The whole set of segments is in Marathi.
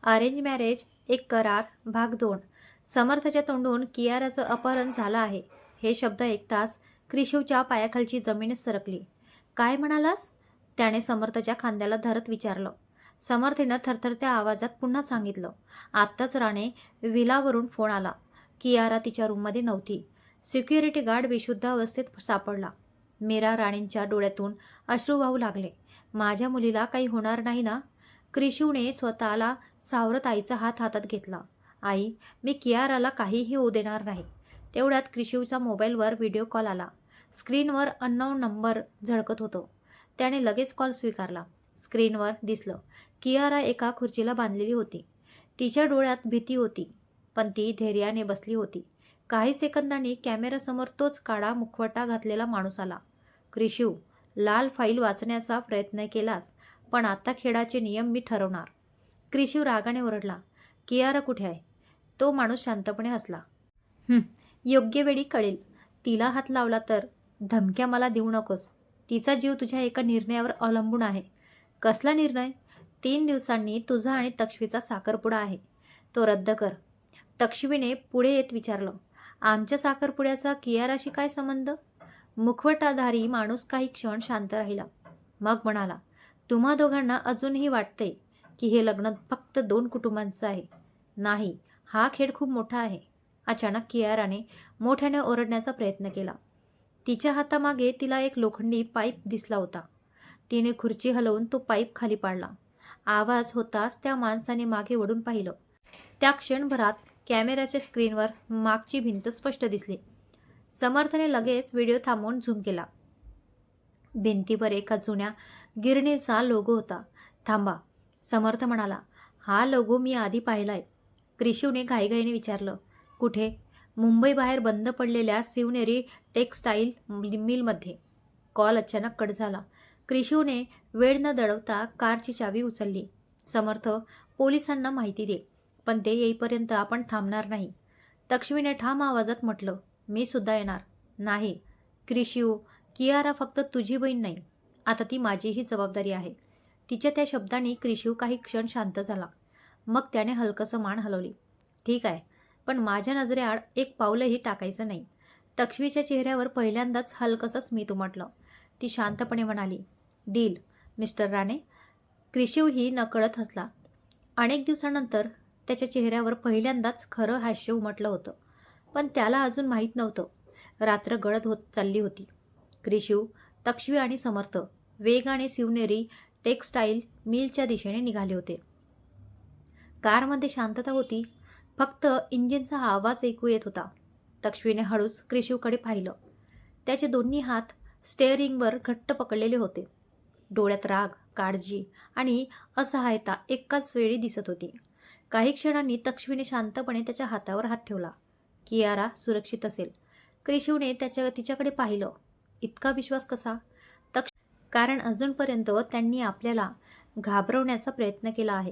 अरेंज मॅरेज एक करार भाग 2. समर्थच्या तोंडून कियाराचं अपहरण झालं आहे हे शब्द ऐकताच क्रिशूच्या पायाखालची जमीनच सरकली. काय म्हणालास? त्याने समर्थच्या खांद्याला धरत विचारलं. समर्थेनं थरथरत्या आवाजात पुन्हा सांगितलं. आत्ताच राणे विलावरून फोन आला. कियारा तिच्या रूममध्ये नव्हती. सिक्युरिटी गार्ड बेशुद्ध अवस्थेत सापडला. मीरा राणींच्या डोळ्यातून अश्रू वाहू लागले. माझ्या मुलीला काही होणार नाही ना? क्रिशूने स्वतःला सावरत आईचा हात हातात घेतला. आई, मी कियाराला काहीही होऊ देणार नाही. तेवढ्यात क्रिशूचा मोबाईलवर व्हिडिओ कॉल आला. स्क्रीनवर अननोन नंबर झळकत होतो. त्याने लगेच कॉल स्वीकारला. स्क्रीनवर दिसलं. कियारा एका खुर्चीला बांधलेली होती. तिच्या डोळ्यात भीती होती, पण ती धैर्याने बसली होती. काही सेकंदांनी कॅमेऱ्यासमोर तोच काळा मुखवटा घातलेला माणूस आला. क्रिशू, लाल फाईल वाचण्याचा प्रयत्न केलास, पण आता खेळाचे नियम मी ठरवणार. क्रिशू रागाने ओरडला. कियारा कुठे आहे? तो माणूस शांतपणे हसला. योग्य वेळी कळेल. तिला हात लावला तर. धमक्या मला देऊ नकोस. तिचा जीव तुझ्या एका निर्णयावर अवलंबून आहे. कसला निर्णय? 3 दिवसांनी तुझा आणि तक्ष्वीचा साखरपुडा आहे. तो रद्द कर. तक्ष्वीने पुढे येत विचारलं. आमच्या साखरपुड्याचा कियाराशी काय संबंध? मुखवटाधारी माणूस काही क्षण शांत राहिला. मग म्हणाला, तुम्हा दोघांना अजूनही वाटते की हे लग्न फक्त 2 कुटुंबांचं आहे. नाही, हा खेळ खूप मोठा आहे. अचानक कियाराने मोठ्याने ओरडण्याचा प्रयत्न केला. तिच्या हातामागे तिला एक लोखंडी पाईप दिसला होता. तिने खुर्ची हलवून तो पाईप खाली पाडला. आवाज होताच त्या माणसाने मागे वळून पाहिलं. त्या क्षणभरात कॅमेऱ्याच्या स्क्रीनवर मागची भिंत स्पष्ट दिसली. समर्थने लगेच व्हिडिओ थांबवून झूम केला. भिंतीवर एका जुन्या गिरणीचा लोगो होता. थांबा, समर्थ म्हणाला. हा लोगो मी आधी पाहिलाय. क्रिशूने घाईघाईने विचारलं. कुठे? मुंबई बाहेर बंद पडलेल्या शिवनेरी टेक्सटाईल मिलमध्ये. कॉल अचानक कट झाला. क्रिशूने वेळ न दडवता कारची चावी उचलली. समर्थ, पोलिसांना माहिती दे, पण ते येईपर्यंत आपण थांबणार नाही. तक्ष्मीने ठाम आवाजात म्हटलं. मी सुद्धा येणार. नाही क्रिशू, कियारा फक्त तुझी बहीण नाही, आता ती माझीही जबाबदारी आहे. तिच्या त्या शब्दांनी क्रिशू काही क्षण शांत झाला. मग त्याने हलकसं मान हलवली. ठीक आहे, पण माझ्या नजरेआड एक पाऊलही टाकायचं नाही. तक्ष्मीच्या चेहऱ्यावर पहिल्यांदाच हलकसं स्मित उमटलं. ती शांतपणे म्हणाली. Deal, mister Rane. क्रिशूही नकळत हसला. अनेक दिवसानंतर त्याच्या चेहऱ्यावर पहिल्यांदाच खरं हास्य उमटलं होतं. पण त्याला अजून माहीत नव्हतं. रात्र गडद होत चालली होती. क्रिशू, तक्ष्वी आणि समर्थ वेगाने शिवनेरी टेक्सटाईल मिलच्या दिशेने निघाले होते. कारमध्ये शांतता होती. फक्त इंजिनचा आवाज ऐकू येत होता. तक्ष्वीने हळूच क्रिशूकडे पाहिलं. त्याचे दोन्ही हात स्टेअरिंगवर घट्ट पकडलेले होते. डोळ्यात राग, काळजी आणि असहायता एकाच वेळी दिसत होती. काही क्षणांनी तक्ष्वीने शांतपणे त्याच्या हातावर हात ठेवला. कियारा सुरक्षित असेल. क्रिशूने तिच्याकडे पाहिलं. इतका विश्वास कसा? कारण अजूनपर्यंत त्यांनी आपल्याला घाबरवण्याचा प्रयत्न केला आहे,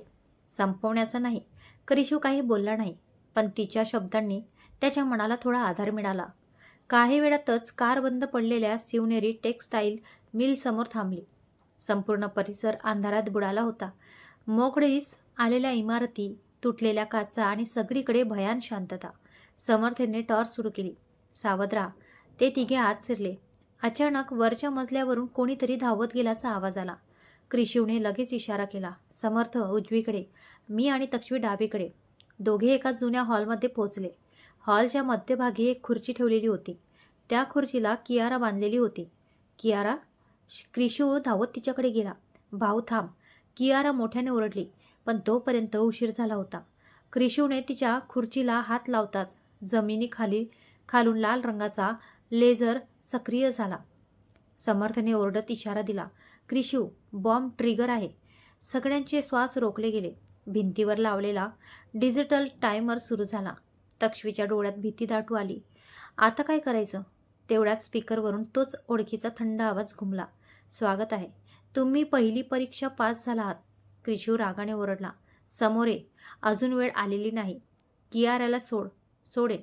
संपवण्याचा नाही. क्रिशू काही बोलला नाही, पण तिच्या शब्दांनी त्याच्या मनाला थोडा आधार मिळाला. काही वेळातच कार बंद पडलेल्या शिवनेरी टेक्सटाईल मिलसमोर थांबली. संपूर्ण परिसर अंधारात बुडाला होता. मोकळीस आलेल्या इमारती, तुटलेल्या काचा आणि सगळीकडे भयान शांतता. समर्थेने टॉर्च सुरू केली. सावध राहा. ते तिघे आत शिरले. अचानक वरच्या मजल्यावरून कोणीतरी धावत गेल्याचा आवाज आला. क्रिशूने लगेच इशारा केला. समर्थ उजवीकडे, मी आणि तक्ष्वी डावीकडे. दोघे एका जुन्या हॉलमध्ये पोहोचले. हॉलच्या मध्यभागी एक खुर्ची ठेवलेली होती. त्या खुर्चीला कियारा बांधलेली होती. कियारा? क्रिशू धावत तिच्याकडे गेला. भाऊ थांब, कियारा मोठ्याने ओरडली, पण तोपर्यंत उशीर झाला होता. क्रिशूने तिच्या खुर्चीला हात लावताच खालून लाल रंगाचा लेझर सक्रिय झाला. समर्थने ओरडत इशारा दिला. क्रिशू, बॉम्ब ट्रिगर आहे. सगळ्यांचे श्वास रोखले गेले. भिंतीवर लावलेला डिजिटल टायमर सुरू झाला. तक्ष्वीच्या डोळ्यात भीती दाटू आली. आता काय करायचं? तेवढ्याच स्पीकरवरून तोच ओळखीचा थंड आवाज घुमला. स्वागत आहे. तुम्ही पहिली परीक्षा पास झाला आहात. क्रिशू रागाने ओरडला. समोर ये. अजून वेळ आलेली नाही. कियाराला सोडेल,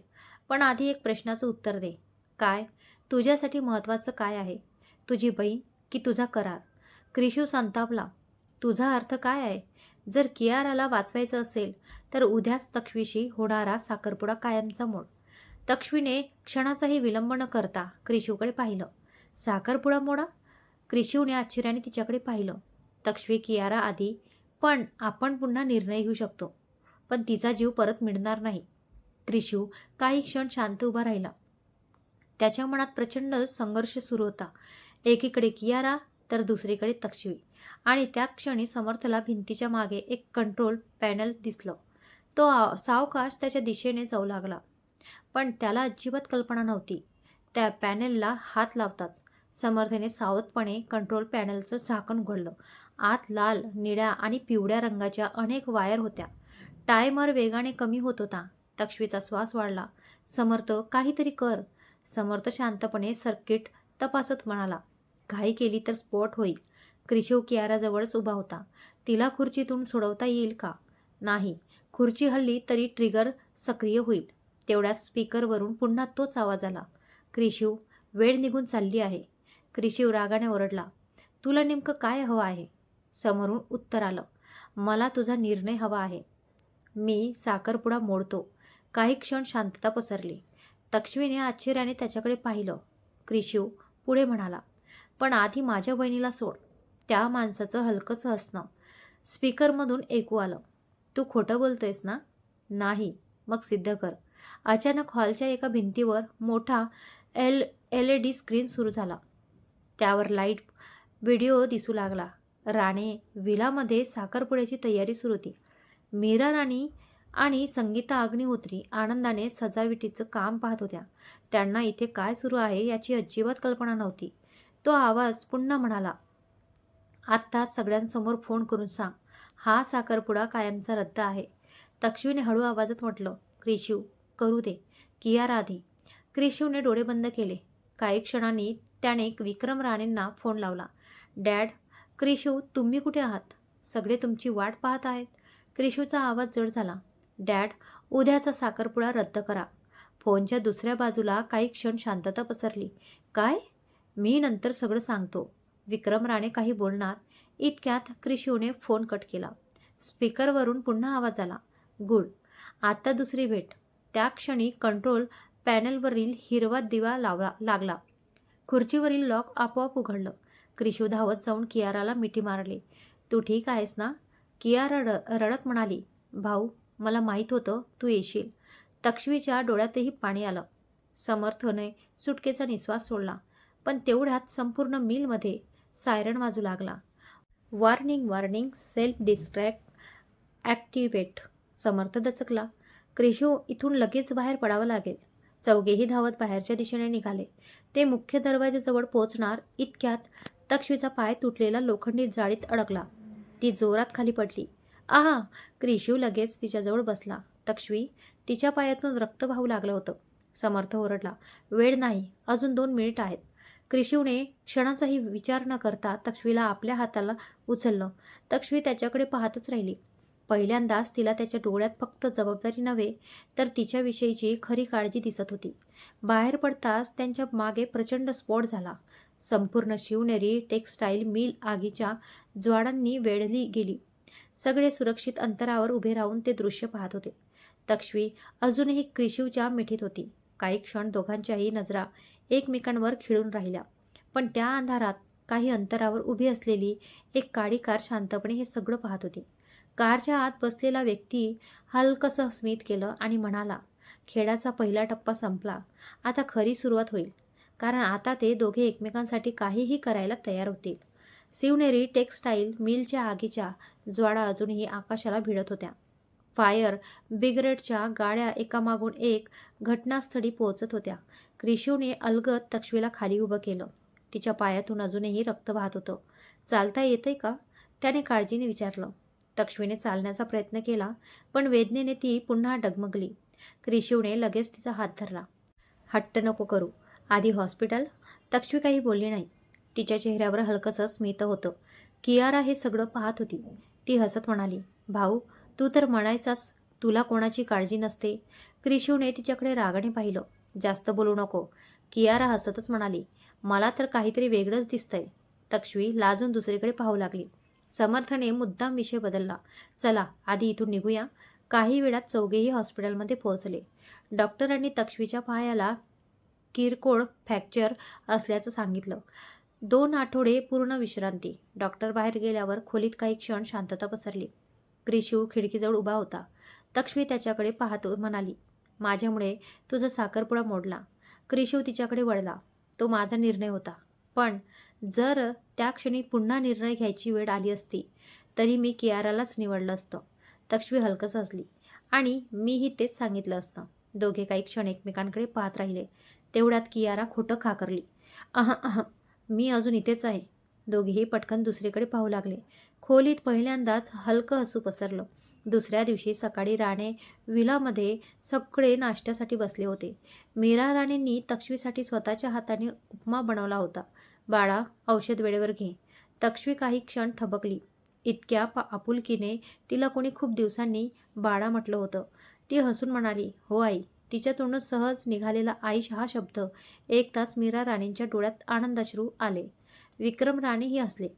पण आधी एक प्रश्नाचं उत्तर दे. काय? तुझ्यासाठी महत्त्वाचं काय आहे? तुझी बहीण की तुझा करार? क्रिशू संतापला. तुझा अर्थ काय आहे? जर कियाराला वाचवायचं असेल तर उद्याच तक्ष्वीशी होणारा साखरपुडा कायमचा मोड. तक्ष्वीने क्षणाचाही विलंब न करता क्रिशिवकडे पाहिलं. साखरपुडा मोडा? क्रिशिवने आश्चर्याने तिच्याकडे पाहिलं. तक्ष्वी कियारा आधी, पण आपण पुन्हा निर्णय घेऊ शकतो. पण तिचा जीव परत मिळणार नाही. क्रिशिव काही क्षण शांत उभा राहिला. त्याच्या मनात प्रचंड संघर्ष सुरू होता. एकीकडे कियारा तर दुसरीकडे तक्ष्वी. आणि त्या क्षणी समर्थला भिंतीच्या मागे एक कंट्रोल पॅनल दिसलं. तो सावकाश त्याच्या दिशेने जाऊ लागला. पण त्याला अजिबात कल्पना नव्हती. त्या पॅनेलला हात लावताच समर्थने सावधपणे कंट्रोल पॅनलचं झाकण उघडलं. आत लाल, निळ्या आणि पिवळ्या रंगाच्या अनेक वायर होत्या. टायमर वेगाने कमी होत होता. तक्ष्वीचा श्वास वाढला. समर्थ, काहीतरी कर. समर्थ शांतपणे सर्किट तपासत म्हणाला. घाई केली तर स्फोट होईल. क्रिशिव कियाराजवळच उभा होता. तिला खुर्चीतून सोडवता येईल का? नाही. खुर्ची हल्ली तरी ट्रिगर सक्रिय होईल. तेवढ्यात स्पीकरवरून पुन्हा तोच आवाज आला. क्रिशिव, वेळ निघून चालली आहे. क्रिशिव रागाने ओरडला. तुला नेमकं काय हवं आहे? समोरून उत्तर आलं. मला तुझा निर्णय हवा आहे. मी साखरपुडा मोडतो. काही क्षण शांतता पसरली. तक्ष्वीने आश्चर्याने त्याच्याकडे पाहिलं. क्रिशिव पुढे म्हणाला. पण आधी माझ्या बहिणीला सोड. त्या माणसाचं हलकंसं हसणं स्पीकरमधून ऐकू आलं. तू खोटं बोलतोयस ना? नाही. मग सिद्ध कर. अचानक हॉलच्या एका भिंतीवर मोठा LED स्क्रीन सुरू झाला. त्यावर लाईट व्हिडिओ दिसू लागला. राणे विलामध्ये साखरपुड्याची तयारी सुरू होती. मीरा राणी आणि संगीता अग्निहोत्री आनंदाने सजावटीचं काम पाहत होत्या. त्यांना इथे काय सुरू आहे याची अजिबात कल्पना नव्हती. तो आवाज पुन्हा म्हणाला. आत्ताच सगळ्यांसमोर फोन करून सांग. हा साखरपुडा कायमचा रद्द आहे. तक्ष्वीने हळू आवाजात म्हटलं. क्रिशिव, करू दे. कियारा आधी. क्रिशिवने डोळे बंद केले. काही क्षणांनी त्याने विक्रम राणेंना फोन लावला. डॅड. क्रिशिव, तुम्ही कुठे आहात? सगळे तुमची वाट पाहत आहेत. क्रिशिवचा आवाज जड झाला. डॅड, उद्याचा साखरपुडा रद्द करा. फोनच्या दुसऱ्या बाजूला काही क्षण शांतता पसरली. काय? मी नंतर सगळं सांगतो. विक्रम राणे काही बोलणार इतक्यात क्रिशिवने फोन कट केला. स्पीकरवरून पुन्हा आवाज आला. गुड. आता दुसरी भेट. त्या क्षणी कंट्रोल पॅनलवरील हिरवा दिवा लागला. खुर्चीवरील लॉक आपोआप उघडलं. क्रिशिव धावत जाऊन कियाराला मिठी मारली. तू ठीक आहेस ना? कियारा रडत म्हणाली. भाऊ, मला माहीत होतं तू येशील. तक्ष्वीच्या डोळ्यातही पाणी आलं. समर्थने सुटकेचा निश्वास सोडला. पण तेवढ्यात संपूर्ण मिलमध्ये सायरन वाजू लागला. Warning, warning, self destruct activate. Samarth दचकला. क्रिशिव, इथून लगेच बाहेर पडावं लागेल. चौघेही धावत बाहेरच्या दिशेने निघाले. ते मुख्य दरवाजाजवळ पोहोचणार इतक्यात तक्ष्वीचा पाय तुटलेला लोखंडी जाळीत अडकला. ती जोरात खाली पडली. आहा! क्रिशिव लगेच तिच्याजवळ बसला. तक्ष्वी, तिच्या पायातून रक्त वाहू लागलं होतं. समर्थ ओरडला. वेळ नाही. अजून 2 मिनिट आहेत. क्रिशिवने क्षणाचाही विचार न करता तक्ष्वीला आपल्या हाताला उचललं. तक्ष्वी त्याच्याकडे पाहतच राहिली. पहिल्यांदाच तिला त्याच्या डोळ्यात फक्त जबाबदारी नव्हे तर तिच्याविषयीची खरी काळजी दिसत होती. बाहेर पडताच त्यांच्या मागे प्रचंड स्फोट झाला. संपूर्ण शिवनेरी टेक्सटाईल मिल आगीच्या ज्वाळांनी वेढली गेली. सगळे सुरक्षित अंतरावर उभे राहून ते दृश्य पाहत होते. तक्ष्वी अजूनही क्रिशिवच्या मिठीत होती. काही क्षण दोघांच्याही नजरा एकमेकांवर खिळून राहिल्या. पण त्या अंधारात काही अंतरावर उभी असलेली एक काळी कार शांतपणे हे सगळं पाहत होती. कारच्या आत बसलेला व्यक्ती हलकसं स्मित केलं आणि म्हणाला. खेळाचा पहिला टप्पा संपला. आता खरी सुरुवात होईल. कारण आता ते दोघे एकमेकांसाठी काहीही करायला तयार होतील. शिवनेरी टेक्सटाईल मिलच्या आगीच्या ज्वाळा अजूनही आकाशाला भिडत होत्या. फायर ब्रिगेडच्या गाड्या एकामागून एक घटनास्थळी पोहोचत होत्या. क्रिशिवने अलगद तक्ष्वीला खाली उभं केलं. तिच्या पायातून अजूनही रक्त वाहत होतं. चालता येतंय का? त्याने काळजीने विचारलं. तक्ष्वीने चालण्याचा प्रयत्न केला, पण वेदनेने ती पुन्हा डगमगली. क्रिशिवने लगेच तिचा हात धरला. हट्ट नको करू. आधी हॉस्पिटल. तक्ष्वी काही बोलली नाही. तिच्या चेहऱ्यावर हलकंसं स्मित होतं. कियारा हे सगळं पाहत होती. ती हसत म्हणाली. भाऊ, तू तर म्हणायचास तुला कोणाची काळजी नसते. क्रिशिवने तिच्याकडे रागाने पाहिलं. जास्त बोलू नको. कियारा हसतच म्हणाली. मला तर काहीतरी वेगळंच दिसतंय. तक्ष्वी लाजून दुसरीकडे पाहू लागली. समर्थने मुद्दाम विषय बदलला. चला आधी इथून निघूया. काही वेळात चौघेही हॉस्पिटलमध्ये पोहोचले. डॉक्टरांनी तक्ष्वीच्या पायाला किरकोळ फ्रॅक्चर असल्याचं सांगितलं. 2 आठवडे पूर्ण विश्रांती. डॉक्टर बाहेर गेल्यावर खोलीत काही क्षण शांतता पसरली. क्रिशू खिडकीजवळ उभा होता. तक्ष्वी त्याच्याकडे पाहत म्हणाली, माझ्यामुळे तुझा साखरपुडा मोडला. क्रिशू तिच्याकडे वळला. तो माझा निर्णय होता. पण जर त्या क्षणी पुन्हा निर्णय घ्यायची वेळ आली असती तरी मी कियारालाच निवडलं असतं. तक्ष्वी हलकंच हसली. आणि मीही तेच सांगितलं असतं. दोघे काही क्षण एकमेकांकडे पाहत राहिले. तेवढ्यात कियारा खोटं खाकरली. अह, मी अजून इथेच आहे. दोघेही पटकन दुसरीकडे पाहू लागले. खोलीत पहिल्यांदाच हलकं हसू पसरलं. दुसऱ्या दिवशी सकाळी राणे विलामध्ये सगळे नाश्त्यासाठी बसले होते. मीरा राणेंनी तक्ष्वीसाठी स्वतःच्या हाताने उपमा बनवला होता. बाळा, औषध वेळेवर घे. तक्ष्वी काही क्षण थबकली. इतक्या आपुलकीने तिला कोणी खूप दिवसांनी बाळा म्हटलं होतं. ती हसून म्हणाली, हो आई. तिच्या तोंडून सहज निघालेला आई हा शब्द ऐकताच मीरा राणेंच्या डोळ्यात आनंदाश्रू आले. विक्रम राणेही हसले.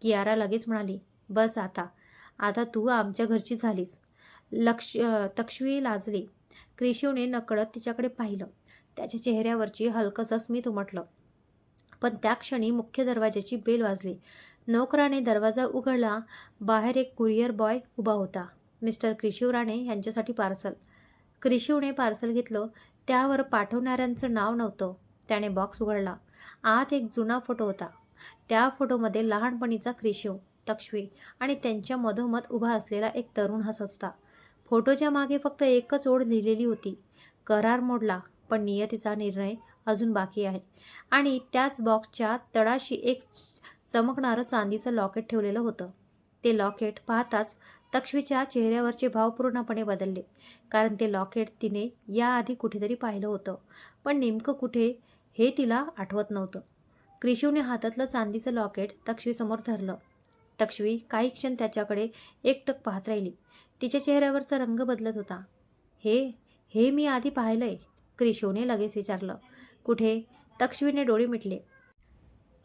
कियारा लगेच म्हणाली, बस आता. आता तू आमच्या घरची झालीस. तक्ष्वी लाजली. क्रिशूने नकळत तिच्याकडे पाहिलं. त्याच्या चेहऱ्यावरची हलकंसं स्मित उमटलं. पण त्या क्षणी मुख्य दरवाजाची बेल वाजली. नोकराने दरवाजा उघडला. बाहेर एक कुरिअर बॉय उभा होता. मिस्टर क्रिशू राणे यांच्यासाठी पार्सल. क्रिशूने पार्सल घेतलं. त्यावर पाठवणाऱ्यांचं नाव नव्हतं. त्याने बॉक्स उघडला. आत एक जुना फोटो होता. त्या फोटोमध्ये लहानपणीचा क्रिशू, तक्ष्वी आणि त्यांच्या मधोमध उभा असलेला एक तरुण हसत होता. फोटोच्या मागे फक्त एकच ओळ लिहिलेली होती, करार मोडला पण नियतीचा निर्णय अजून बाकी आहे. आणि त्याच बॉक्सच्या तळाशी एक चमकणारं चांदीचं लॉकेट ठेवलेलं होतं. ते लॉकेट पाहताच तक्ष्वीच्या चेहऱ्यावरचे भाव पूर्णपणे बदलले. कारण ते लॉकेट तिने याआधी कुठेतरी पाहिलं होतं, पण नेमकं कुठे हे तिला आठवत नव्हतं. क्रिशूने हातातलं चांदीचं लॉकेट तक्ष्वीसमोर धरलं. तक्ष्वी काही क्षण त्याच्याकडे एकटक पाहत राहिली. तिच्या चेहऱ्यावरचा रंग बदलत होता. हे हे मी आधी पाहिलंय, क्रिशूने लगेच विचारलं. कुठे? तक्ष्वीने डोळे मिटले.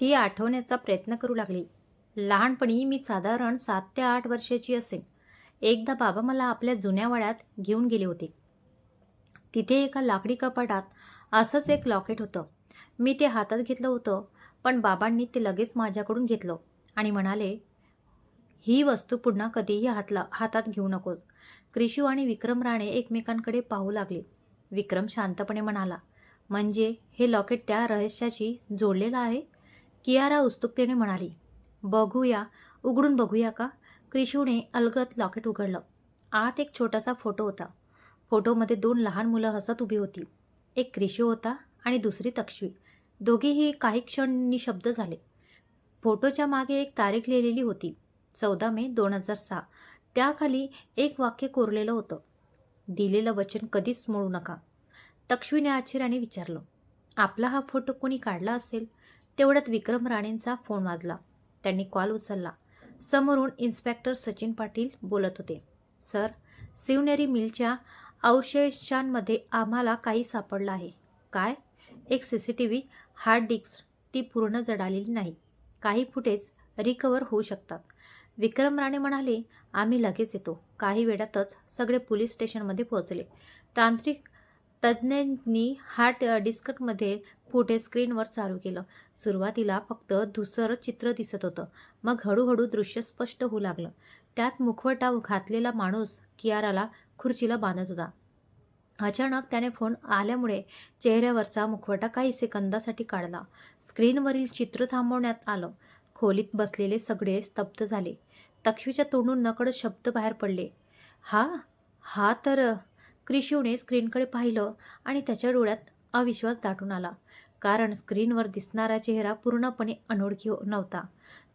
ती आठवण्याचा प्रयत्न करू लागली. लहानपणी मी साधारण 7 ते 8 वर्षाची असेल. एकदा बाबा मला आपल्या जुन्या वाड्यात घेऊन गेले होते. तिथे एका लाकडी कपाटात असंच एक लॉकेट होतं. मी ते हातात घेतलं होतं, पण बाबांनी ते लगेच माझ्याकडून घेतलं आणि म्हणाले, ही वस्तू पुन्हा कधीही हातात घेऊ नकोस. क्रिशू आणि विक्रम राणे एकमेकांकडे पाहू लागले. विक्रम शांतपणे म्हणाला, म्हणजे हे लॉकेट त्या रहस्याशी जोडलेलं आहे? कियारा उत्सुकतेने म्हणाली, उघडून बघूया का? क्रिशूने अलगद लॉकेट उघडलं. आत एक छोटासा फोटो होता. फोटोमध्ये 2 लहान मुलं हसत उभी होती. एक क्रिशू होता आणि दुसरी तक्ष्वी. दोघेही काही क्षण निशब्द झाले. फोटोच्या मागे एक तारीख लिहिलेली होती, 14 मे 2006. त्याखाली एक वाक्य कोरलेलं होतं, दिलेलं वचन कधीच मोडू नका. तक्ष्वीने आश्चर्याने विचारलं, आपला हा फोटो कोणी काढला असेल? तेवढ्यात विक्रम राणेंचा फोन वाजला. त्यांनी कॉल उचलला. समोरून इन्स्पेक्टर सचिन पाटील बोलत होते. सर, शिवनेरी मिलच्या अवशेषांमध्ये आम्हाला काही सापडलं आहे. काय? एक CCTV हार्ड डिस्क. ती पूर्ण जळालेली नाही. काही फुटेज रिकवर होऊ शकतात. विक्रम राणे म्हणाले, आम्ही लगेच येतो. काही वेळातच सगळे पोलीस स्टेशनमध्ये पोहोचले. तांत्रिक तज्ज्ञांनी हार्ड डिस्कमध्ये फुटेज स्क्रीनवर चालू केलं. सुरुवातीला फक्त धुसर चित्र दिसत होतं. मग हळूहळू दृश्य स्पष्ट होऊ लागलं. त्यात मुखवटा घातलेला माणूस कियाराला खुर्चीला बांधत होता. अचानक त्याने फोन आल्यामुळे चेहऱ्यावरचा मुखवटा काही सेकंदासाठी काढला. स्क्रीनवरील चित्र थांबवण्यात आलं. खोलीत बसलेले सगळे स्तब्ध झाले. तक्ष्वीच्या तोंडून नकळत शब्द बाहेर पडले. हा तर... क्रिशूने स्क्रीनकडे पाहिलं आणि त्याच्या डोळ्यात अविश्वास दाटून आला. कारण स्क्रीनवर दिसणारा चेहरा पूर्णपणे अनोळखी नव्हता.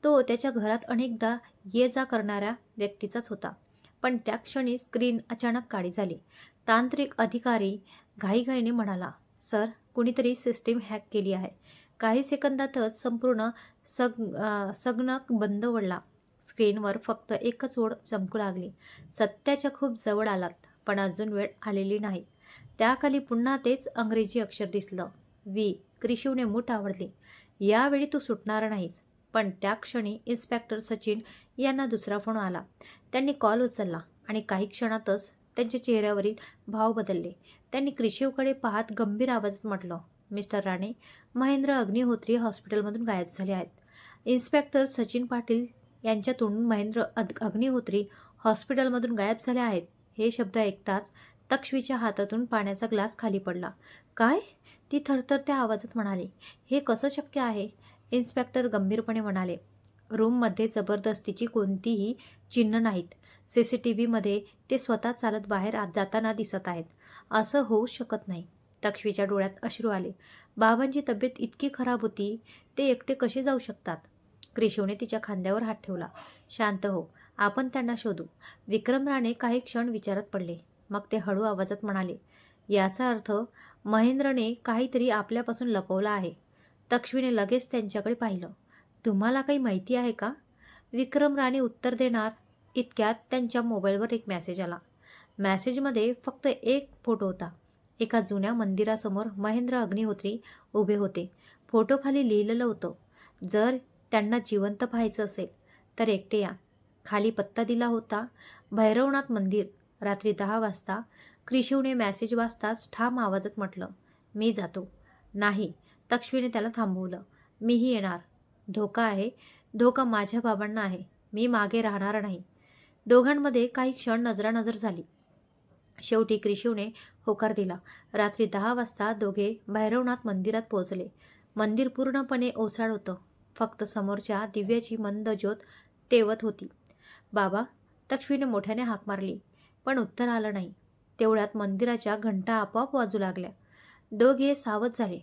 तो त्याच्या घरात अनेकदा ये जा करणाऱ्या व्यक्तीचाच होता. पण त्या क्षणी स्क्रीन अचानक काळी झाली. तांत्रिक अधिकारी घाईघाईने म्हणाला, सर, कुणीतरी सिस्टीम हॅक केली आहे. काही सेकंदातच संपूर्ण संगणक बंद पडला. स्क्रीनवर फक्त एकच ओळ चमकू लागली, सत्याच्या खूप जवळ आलात, पण अजून वेळ आलेली नाही. त्याखाली पुन्हा तेच इंग्रजी अक्षर दिसलं, क्रिशूने मूठ आवडली. यावेळी तू सुटणार नाहीस. पण त्या क्षणी इन्स्पेक्टर सचिन यांना दुसरा फोन आला. त्यांनी कॉल उचलला आणि काही क्षणातच त्यांच्या चेहऱ्यावरील भाव बदलले. त्यांनी क्रिशिवकडे पाहत गंभीर आवाजात म्हटलं, मिस्टर राणे, महेंद्र अग्निहोत्री हॉस्पिटलमधून गायब झाले आहेत. इन्स्पेक्टर सचिन पाटील यांच्या तोंडून महेंद्र अग्निहोत्री हॉस्पिटलमधून गायब झाले आहेत हे शब्द ऐकताच तक्ष्वीच्या हातातून पाण्याचा ग्लास खाली पडला. काय? ती थरथरत्या आवाजात म्हणाली. हे कसं शक्य आहे? इन्स्पेक्टर गंभीरपणे म्हणाले. रूममध्ये जबरदस्तीची कोणतीही चिन्ह नाहीत. CCTVमध्ये ते स्वतः चालत बाहेर जाताना दिसत आहेत. असं होऊ शकत नाही. तक्ष्वीच्या डोळ्यात अश्रू आले. बाबांची तब्येत इतकी खराब होती, ते एकटे कसे जाऊ शकतात? क्रिशूने तिच्या खांद्यावर हात ठेवला. शांत हो, आपण त्यांना शोधू. विक्रम राणे काही क्षण विचारात पडले. मग ते हळू आवाजात म्हणाले, याचा अर्थ महेंद्रने काहीतरी आपल्यापासून लपवलं आहे. तक्ष्वीने लगेच त्यांच्याकडे पाहिलं. तुम्हाला काही माहिती आहे का? विक्रम राणे उत्तर देणार इतक्यात त्यांच्या मोबाईलवर एक मेसेज आला. मेसेजमध्ये फक्त एक फोटो होता. एका जुन्या मंदिरासमोर महेंद्र अग्निहोत्री उभे होते. फोटोखाली लिहिलेलं होतं, जर त्यांना जिवंत पाहायचं असेल तर एकटे या. खाली पत्ता दिला होता, भैरवनाथ मंदिर, रात्री 10 वाजता. क्रिशूने मेसेज वाचताच ठाम आवाजात म्हटलं, मी जातो. नाही, तक्ष्वीने त्याला थांबवलं. मीही येणार. धोका आहे. धोका माझ्या बाबांना आहे. मी मागे राहणार नाही. दोघांमध्ये काही क्षण नजरानजर झाली. शेवटी क्रिशूने होकार दिला. रात्री 10 वाजता दोघे भैरवनाथ मंदिरात पोहोचले. मंदिर पूर्णपणे ओसाड होतं. फक्त समोरच्या दिव्याची मंद ज्योत तेवत होती. बाबा, तक्ष्वीने मोठ्याने हाक मारली, पण उत्तर आलं नाही. तेवढ्यात मंदिराच्या घंटा आपोआप वाजू लागल्या. दोघे सावध झाले.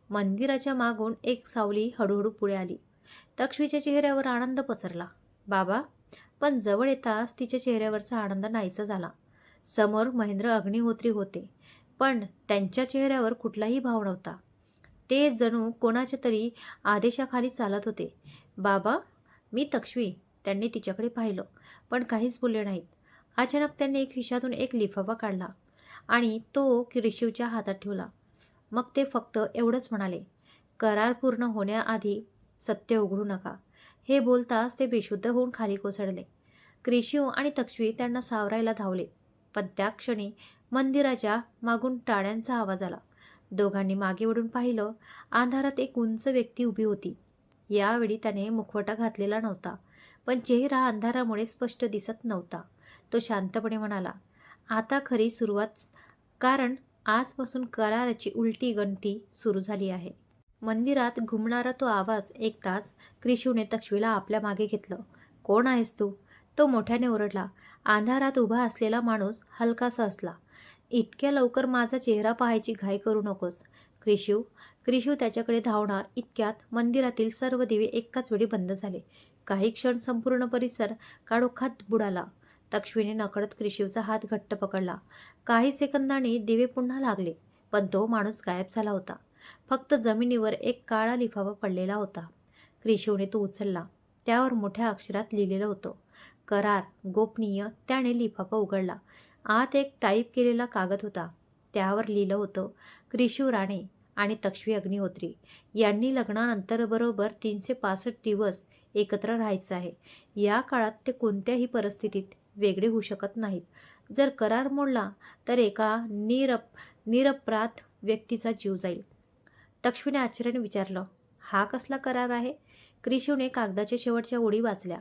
मंदिराच्या मागून एक सावली हळूहळू पुढे आली. तक्ष्वीच्या चेहऱ्यावर आनंद पसरला. बाबा, पण जवळ येताच तिच्या चेहऱ्यावरचा आनंद नाहीसा झाला. समोर महेंद्र अग्निहोत्री होते, पण त्यांच्या चेहऱ्यावर कुठलाही भाव नव्हता. ते जणू कोणाच्या तरी आदेशाखाली चालत होते. बाबा, मी तक्ष्वी. त्यांनी तिच्याकडे पाहिलं, पण काहीच बोलले नाहीत. अचानक त्यांनी एक खिशातून एक लिफाफा काढला आणि तो क्रिशूच्या हातात ठेवला. मग ते फक्त एवढंच म्हणाले, करार पूर्ण होण्याआधी सत्य उघडू नका. हे बोलताच ते बेशुद्ध होऊन खाली कोसळले. क्रिशू आणि तक्ष्वी त्यांना सावरायला धावले, पण त्या क्षणी मंदिराच्या मागून टाळ्यांचा आवाज आला. दोघांनी मागे वळून पाहिलं. अंधारात एक उंच व्यक्ती उभी होती. यावेळी त्याने मुखवटा घातलेला नव्हता, पण चेहरा अंधारामुळे स्पष्ट दिसत नव्हता. तो शांतपणे म्हणाला, आता खरी सुरुवात, कारण आजपासून कराराची उलटी गणती सुरू झाली आहे. मंदिरात घुमणारा तो आवाज ऐकताच क्रिशूने तक्ष्वीला आपल्या मागे घेतलं. कोण आहेस तू? तो मोठ्याने ओरडला. अंधारात उभा असलेला माणूस हलकासा असला. इतक्या लवकर माझा चेहरा पाहायची घाई करू नकोस. क्रिशू त्याच्याकडे धावणार इतक्यात मंदिरातील सर्व दिवे एकाच वेळी बंद झाले. काही क्षण संपूर्ण परिसर काळोखात बुडाला. तक्ष्वीने नकळत क्रिशूचा हात घट्ट पकडला. काही सेकंदांनी दिवे पुन्हा लागले, पण तो माणूस गायब झाला होता. फक्त जमिनीवर एक काळा लिफाफा पडलेला होता. क्रिशूने तो उचलला. त्यावर मोठ्या अक्षरात लिहिलेलं होतं, करार गोपनीय. त्याने लिफाफा उघडला. आत एक टाईप केलेला कागद होता. त्यावर लिहिलं होतं, क्रिशू राणे आणि तक्ष्वी अग्निहोत्री यांनी लग्नानंतर बरोबर 365 दिवस एकत्र राहायचं आहे. या काळात ते कोणत्याही परिस्थितीत वेगळे होऊ शकत नाहीत. जर करार मोडला तर एका निरपराध व्यक्तीचा जीव जाईल. तक्ष्वीने आश्चर्याने विचारलं, हा कसला करार आहे? क्रिशूने कागदाच्या शेवटच्या ओळी वाचल्या.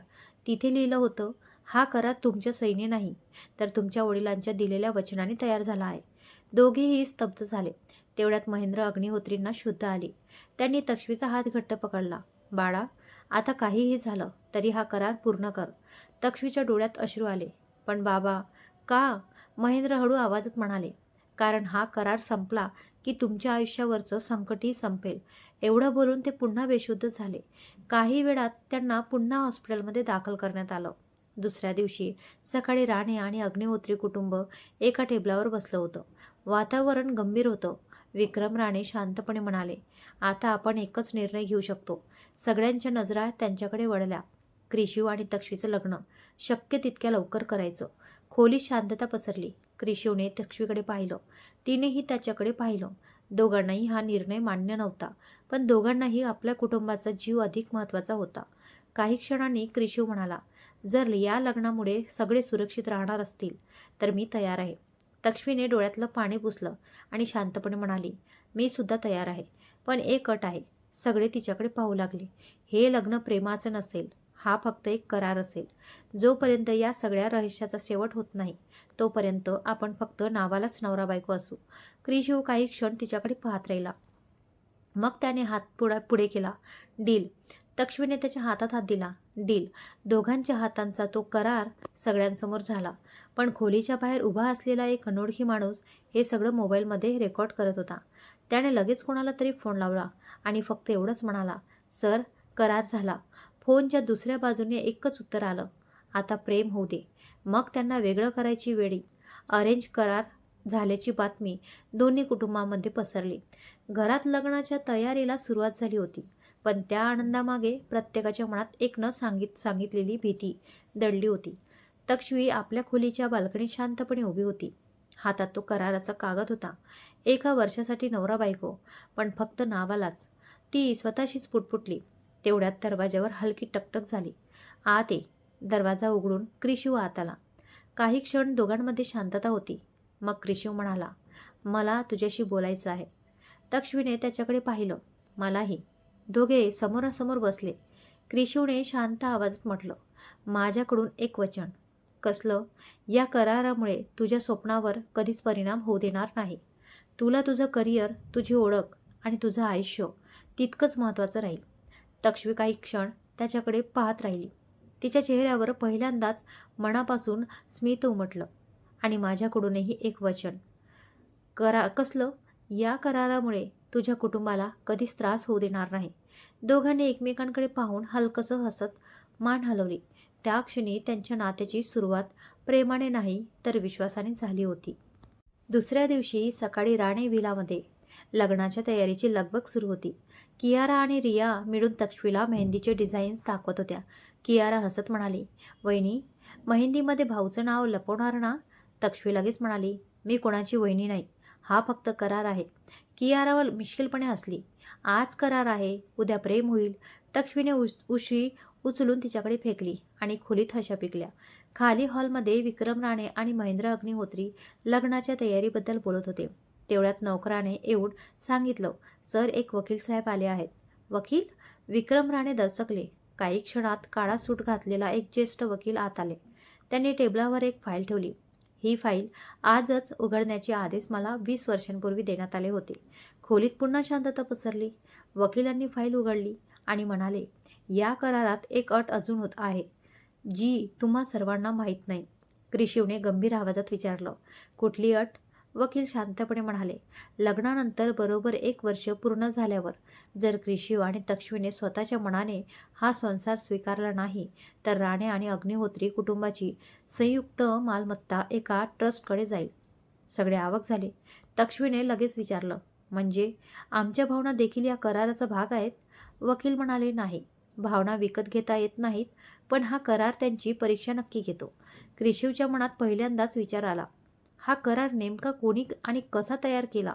तिथे लिहिलं होतं, हा करार तुमच्या सहीने नाही, तर तुमच्या वडिलांच्या दिलेल्या वचनाने तयार झाला आहे. दोघेही स्तब्ध झाले. तेवढ्यात महेंद्र अग्निहोत्रींना शुद्ध आली. त्यांनी तक्ष्वीचा हात घट्ट पकडला. बाळा, आता काहीही झालं तरी हा करार पूर्ण कर. तक्ष्वीच्या डोळ्यात अश्रू आले. पण बाबा, का? महेंद्र हळू आवाजात म्हणाले, कारण हा करार संपला की तुमच्या आयुष्यावरचं संकटही संपेल. एवढं बोलून ते पुन्हा बेशुद्ध झाले. काही वेळात त्यांना पुन्हा हॉस्पिटलमध्ये दाखल करण्यात आलं. दुसऱ्या दिवशी सकाळी राणे आणि अग्निहोत्री कुटुंब एका टेबलावर बसलं होतं. वातावरण गंभीर होतं. विक्रम राणे शांतपणे म्हणाले, आता आपण एकच निर्णय घेऊ शकतो. सगळ्यांच्या नजरा त्यांच्याकडे वळल्या. क्रिशू आणि तक्ष्वीचं लग्न शक्य तितक्या लवकर करायचं. खोलीत शांतता पसरली. क्रिशूने तक्ष्वीकडे पाहिलं. तिनेही त्याच्याकडे पाहिलं. दोघांनाही हा निर्णय मान्य नव्हता, पण दोघांनाही आपल्या कुटुंबाचा जीव अधिक महत्त्वाचा होता. काही क्षणांनी क्रिशू म्हणाला, जर या लग्नामुळे सगळे सुरक्षित राहणार असतील तर मी तयार आहे. तक्ष्मीने डोळ्यातलं पाणी पुसलं आणि शांतपणे म्हणाली, मी सुद्धा तयार आहे. पण एक अट आहे. सगळे तिच्याकडे पाहू लागले. हे लग्न प्रेमाचं नसेल. हा फक्त एक करार असेल. जोपर्यंत या सगळ्या रहस्याचा शेवट होत नाही तोपर्यंत आपण फक्त नावालाच नवरा बायको असू. क्रिशू काही क्षण तिच्याकडे पाहत राहिला. मग त्याने हात पुढे केला. डील. तक्ष्मीने त्याच्या हातात हात दिला. डील. दोघांच्या हातांचा तो करार सगळ्यांसमोर झाला. पण खोलीच्या बाहेर उभा असलेला एक अनोळखी माणूस हे सगळं मोबाईलमध्ये रेकॉर्ड करत होता. त्याने लगेच कोणाला तरी फोन लावला आणि फक्त एवढंच म्हणाला, सर, करार झाला. फोनच्या दुसऱ्या बाजूने एकच उत्तर आलं, आता प्रेम होऊ दे. मग त्यांना वेगळं करायची वेळी अरेंज करार झाल्याची बातमी दोन्ही कुटुंबांमध्ये पसरली. घरात लग्नाच्या तयारीला सुरुवात झाली होती. पण त्या आनंदामागे प्रत्येकाच्या मनात एक न सांगितलेली भीती दडली होती. तक्ष्मी आपल्या खोलीच्या बाल्कनीत शांतपणे उभी होती. हातात तो कराराचा कागद होता. 1 वर्षासाठी नवरा बायको, पण फक्त नावालाच. ती स्वतःशीच पुटपुटली. तेवढ्यात दरवाजावर हलकी टकटक झाली. आत ये. दरवाजा उघडून क्रिशू आत आला. काही क्षण दोघांमध्ये शांतता होती. मग क्रिशू म्हणाला, मला तुझ्याशी बोलायचं आहे. तक्ष्मीने त्याच्याकडे पाहिलं. मलाही. दोघे समोरासमोर बसले. क्रिशूने शांत आवाजात म्हटलं, माझ्याकडून एक वचन. कसलं? या करारामुळे तुझ्या स्वप्नावर कधीच परिणाम होऊ देणार नाही. तुला तुझं करिअर, तुझी ओळख आणि तुझं आयुष्य तितकंच महत्त्वाचं राहील. तक्ष्मी काही क्षण त्याच्याकडे पाहत राहिली. तिच्या चेहऱ्यावर पहिल्यांदाच मनापासून स्मित उमटलं. आणि माझ्याकडूनही एक वचन. कसलं? या करारामुळे तुझ्या कुटुंबाला कधीच त्रास होऊ देणार नाही. दोघांनी एकमेकांकडे पाहून हलकसं हसत मान हलवली. त्या क्षणी त्यांच्या नात्याची सुरुवात प्रेमाने नाही तर विश्वासाने झाली होती. दुसऱ्या दिवशी सकाळी राणे व्हिलामध्ये लग्नाच्या तयारीची लगबग सुरू होती. कियारा आणि रिया मिळून तक्ष्मीला मेहंदीचे डिझाईन्स दाखवत होत्या. कियारा हसत म्हणाली, वहिनी, मेहंदीमध्ये भाऊचं नाव लपवणार ना? तक्ष्मी लगेच म्हणाली, मी कोणाची वहिनी नाही. हा फक्त करार आहे. कियारावर मिश्किलपणे हसली. आज करार आहे, उद्या प्रेम होईल. तक्ष्मीने उशी उचलून तिच्याकडे फेकली आणि खोलीत हशा पिकल्या. खाली हॉलमध्ये विक्रम राणे आणि महेंद्र अग्निहोत्री लग्नाच्या तयारीबद्दल बोलत होते. तेवढ्यात नौकराने येऊन सांगितलं, सर, एक वकील साहेब आले आहेत. वकील? विक्रम राणे दचकले. काही क्षणात काळा सूट घातलेला एक ज्येष्ठ वकील आत आले. त्यांनी टेबलावर एक फाईल ठेवली. ही फाईल आजच उघडण्याचे आदेश मला 20 वर्षांपूर्वी देण्यात आले होते. खोलीत पुन्हा शांतता पसरली. वकिलांनी फाईल उघडली आणि म्हणाले, या करारात एक अट अजून होत आहे, जी तुम्हा सर्वांना माहीत नाही. क्रिशूने गंभीर आवाजात विचारलं, कुठली अट? वकील शांतपणे म्हणाले, लग्नानंतर बरोबर 1 वर्ष पूर्ण झाल्यावर जर क्रिशू आणि तक्ष्मीने स्वतःच्या मनाने हा संसार स्वीकारला नाही तर राणे आणि अग्निहोत्री कुटुंबाची संयुक्त मालमत्ता एका ट्रस्टकडे जाईल. सगळे अवाक झाले. तक्ष्मीने लगेच विचारलं, म्हणजे आमच्या भावना देखील या कराराचा भाग आहेत? वकील म्हणाले, नाही, भावना विकत घेता येत नाहीत, पण हा करार त्यांची परीक्षा नक्की घेतो. क्रिशूच्या मनात पहिल्यांदाच विचार आला, हा करार नेमका कोणी आणि कसा तयार केला?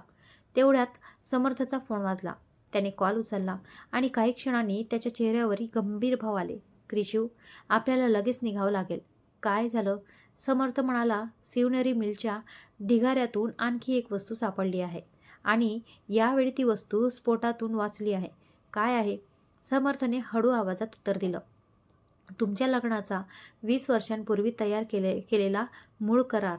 तेवढ्यात समर्थचा फोन वाजला. त्याने कॉल उचलला आणि काही क्षणांनी त्याच्या चेहऱ्यावरही गंभीर भाव आले. क्रिशू, आपल्याला लगेच निघावं लागेल. काय झालं? समर्थ म्हणाला, शिवनेरी मिलच्या ढिगाऱ्यातून आणखी एक वस्तू सापडली आहे आणि यावेळी ती वस्तू स्फोटातून वाचली आहे. काय आहे? समर्थने हळू आवाजात उत्तर दिलं, तुमच्या लग्नाचा 20 वर्षांपूर्वी तयार केलेला मूळ करार.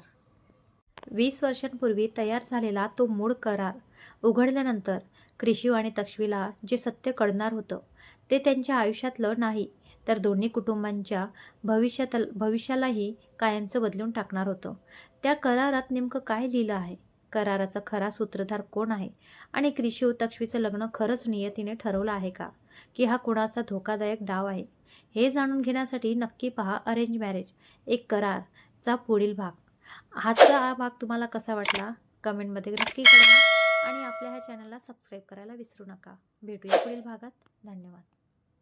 20 वर्षांपूर्वी तयार झालेला तो मूळ करार उघडल्यानंतर क्रिशू आणि तक्ष्मीला जे सत्य कळणार होतं ते त्यांच्या आयुष्यातलं नाही तर दोन्ही कुटुंबांच्या भविष्यालाही कायमचं बदलून टाकणार होतं. त्या करारात नेमकं काय लिहिलं आहे? कराराचा खरा सूत्रधार कोण आहे? आणि क्रिशू तक्ष्मीचं लग्न खरंच नियतीने ठरवलं आहे का? की हा कुणाचा धोकादायक डाव आहे? हे जाणून घेण्यासाठी नक्की पहा अरेंज मॅरेज, एक करारचा पुढील भाग. आजचा हा भाग तुम्हाला कसा वाटला कमेंटमध्ये नक्की कळवा आणि आपल्या ह्या चॅनलला सबस्क्राईब करायला विसरू नका. भेटूया पुढील भागात. धन्यवाद.